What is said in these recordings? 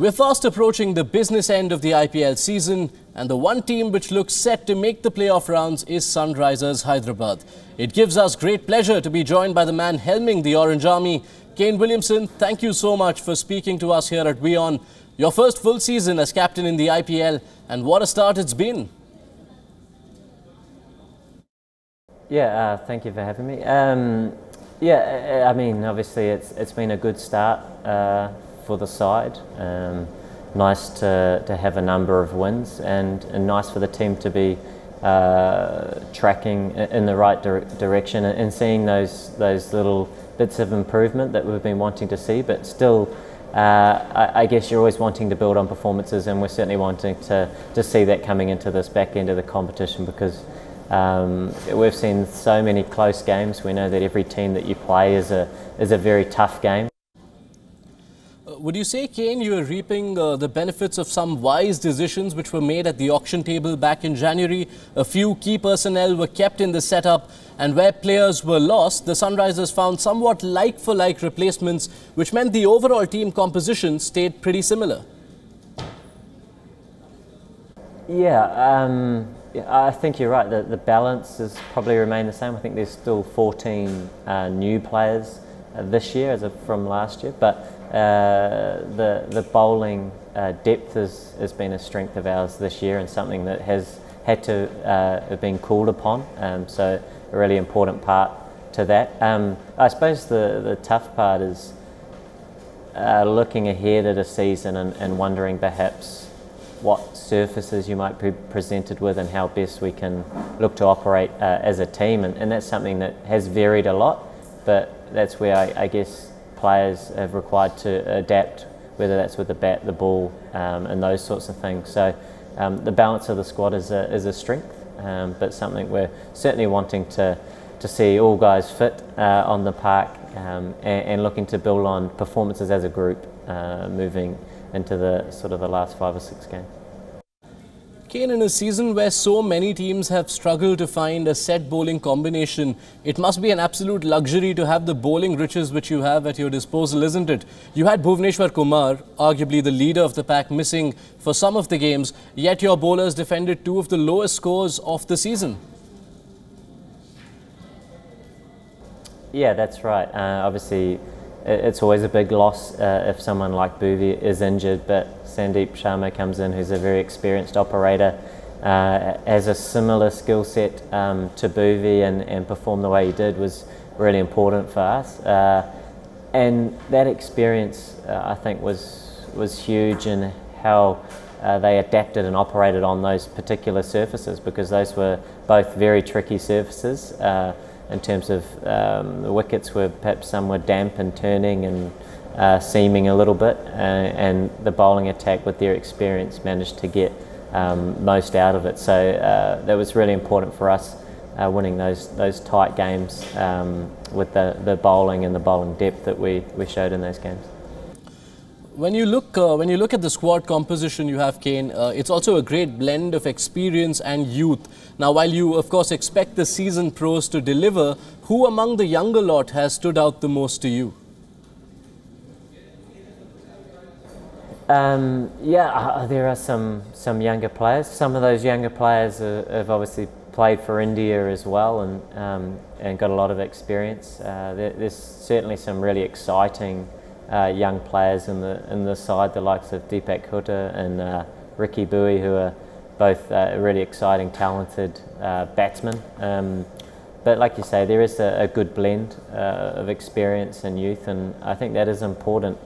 We're fast approaching the business end of the IPL season, and the one team which looks set to make the playoff rounds is Sunrisers Hyderabad. It gives us great pleasure to be joined by the man helming the Orange Army. Kane Williamson, thank you so much for speaking to us here at WION. Your first full season as captain in the IPL, and what a start it's been. Yeah, thank you for having me. Yeah, I mean, obviously it's been a good start for the side. Nice to have a number of wins, and nice for the team to be tracking in the right direction and seeing those little bits of improvement that we've been wanting to see. But still, I guess you're always wanting to build on performances, and we're certainly wanting to see that coming into this back end of the competition, because we've seen so many close games. We know that every team that you play is a very tough game. Would you say, Kane, you are reaping the benefits of some wise decisions which were made at the auction table back in January? A few key personnel were kept in the setup, and where players were lost, the Sunrisers found somewhat like-for-like replacements, which meant the overall team composition stayed pretty similar. Yeah, I think you're right. The balance has probably remained the same. I think there's still 14 new players this year from last year, but the bowling depth has been a strength of ours this year, and something that has had to have been called upon. So a really important part to that. I suppose the tough part is looking ahead at a season and wondering perhaps what surfaces you might be presented with and how best we can look to operate as a team, and that's something that has varied a lot, but that's where I guess players have required to adapt, whether that's with the bat, the ball, and those sorts of things. So the balance of the squad is a strength, but something we're certainly wanting to see all guys fit on the park, and looking to build on performances as a group moving into the sort of the last 5 or 6 games. Kane, in a season where so many teams have struggled to find a set bowling combination, it must be an absolute luxury to have the bowling riches which you have at your disposal, isn't it? You had Bhuvneshwar Kumar, arguably the leader of the pack, missing for some of the games, yet your bowlers defended 2 of the lowest scores of the season. Yeah, that's right. Obviously, it's always a big loss if someone like Bhuvi is injured, but Sandeep Sharma comes in, who's a very experienced operator, has a similar skill set to Bhuvi, and perform the way he did was really important for us. And that experience, I think, was huge in how they adapted and operated on those particular surfaces, because those were both very tricky surfaces. In terms of the wickets, were perhaps some were damp and turning and seaming a little bit, and the bowling attack with their experience managed to get most out of it. So that was really important for us, winning those tight games with the bowling and the bowling depth that we showed in those games. When you look at the squad composition you have, Kane, it's also a great blend of experience and youth. Now, while you, of course, expect the seasoned pros to deliver, who among the younger lot has stood out the most to you? Yeah, there are some younger players. Some of those younger players have obviously played for India as well, and got a lot of experience. There's certainly some really exciting young players in the side, the likes of Deepak Hooda and Ricky Bowie, who are both really exciting, talented batsmen. But like you say, there is a good blend of experience and youth, and I think that is important.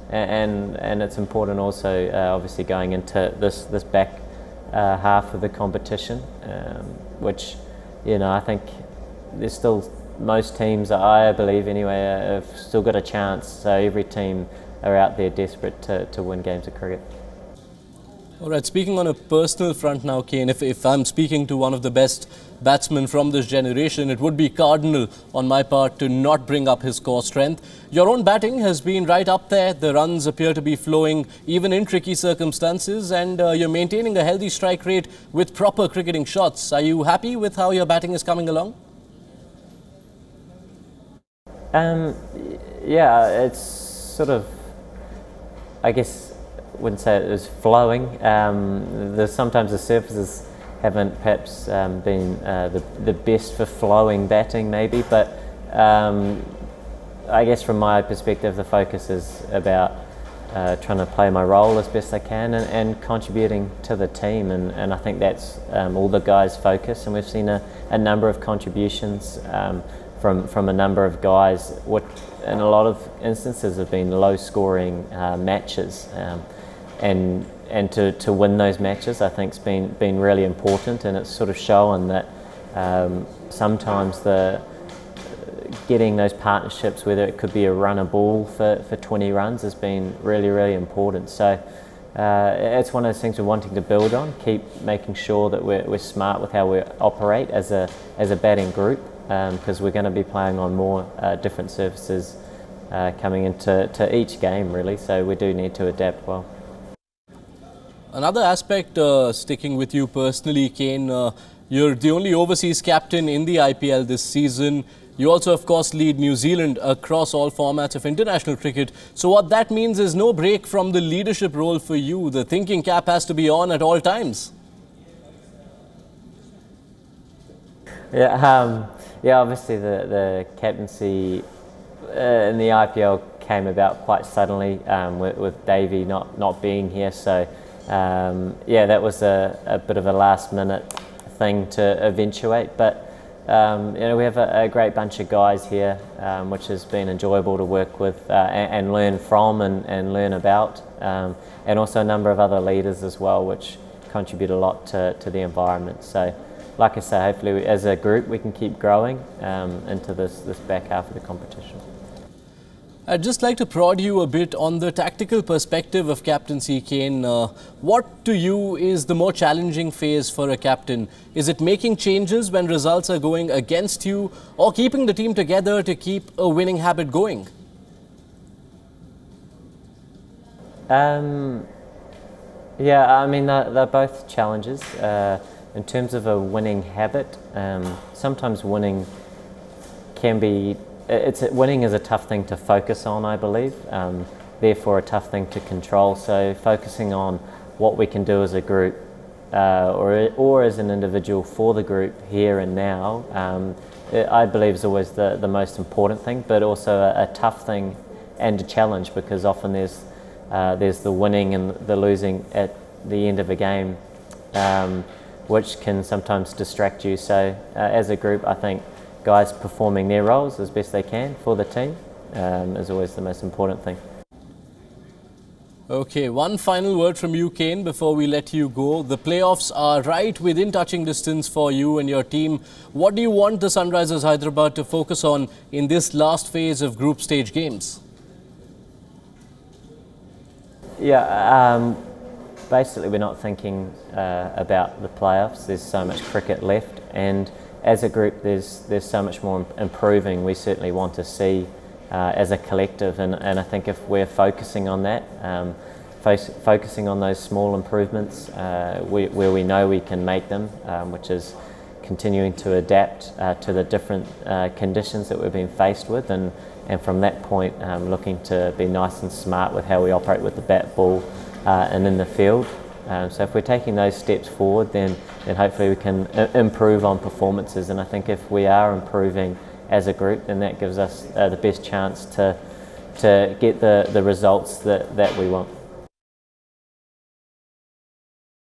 And it's important also, obviously, going into this back half of the competition, which, you know, I think there's still, most teams, I believe anyway, have still got a chance. So every team are out there desperate to win games of cricket. All right, speaking on a personal front now, Kane, if I'm speaking to one of the best batsmen from this generation, it would be cardinal on my part to not bring up his core strength. Your own batting has been right up there. The runs appear to be flowing even in tricky circumstances, and you're maintaining a healthy strike rate with proper cricketing shots. Are you happy with how your batting is coming along? Yeah, it's sort of I guess I wouldn't say it was flowing. Sometimes the surfaces haven't perhaps been the best for flowing batting maybe, but I guess from my perspective the focus is about trying to play my role as best I can and contributing to the team, and I think that's all the guys' focus, and we've seen a number of contributions from a number of guys, what in a lot of instances have been low scoring matches, and to win those matches I think has been really important, and it's sort of shown that sometimes getting those partnerships, whether it could be a run a ball for 20 runs, has been really important. So it's one of those things we're wanting to build on, keep making sure that we're smart with how we operate as a batting group, because we're going to be playing on more different surfaces coming into each game really, so we do need to adapt well. Another aspect, sticking with you personally, Kane, you're the only overseas captain in the IPL this season. You also, of course, lead New Zealand across all formats of international cricket. So what that means is no break from the leadership role for you. The thinking cap has to be on at all times. Yeah, obviously the captaincy in the IPL came about quite suddenly with Davey not being here. So yeah, that was a bit of a last minute thing to eventuate. But we have a great bunch of guys here, which has been enjoyable to work with and learn from and learn about, and also a number of other leaders as well, which contribute a lot to the environment. So like I say, hopefully as a group we can keep growing into this back half of the competition. I'd just like to prod you a bit on the tactical perspective of captaincy, Kane. What to you is the more challenging phase for a captain? Is it making changes when results are going against you, or keeping the team together to keep a winning habit going? Yeah, I mean they're both challenges. In terms of a winning habit, sometimes winning can be... winning is a tough thing to focus on, I believe, therefore a tough thing to control. So focusing on what we can do as a group or as an individual for the group here and now, I believe is always the most important thing, but also a tough thing and a challenge, because often there's the winning and the losing at the end of a game, which can sometimes distract you. So as a group, I think guys performing their roles as best they can for the team is always the most important thing. Okay, one final word from you, Kane, before we let you go. The playoffs are right within touching distance for you and your team. What do you want the Sunrisers Hyderabad to focus on in this last phase of group stage games? Yeah, basically we're not thinking about the playoffs. There's so much cricket left, and as a group there's so much more improving we certainly want to see as a collective, and I think if we're focusing on that, focusing on those small improvements where we know we can make them, which is continuing to adapt to the different conditions that we've been faced with, and from that point looking to be nice and smart with how we operate with the bat, ball and in the field. So if we're taking those steps forward, then hopefully we can improve on performances, and I think if we are improving as a group, then that gives us the best chance to get the results that we want.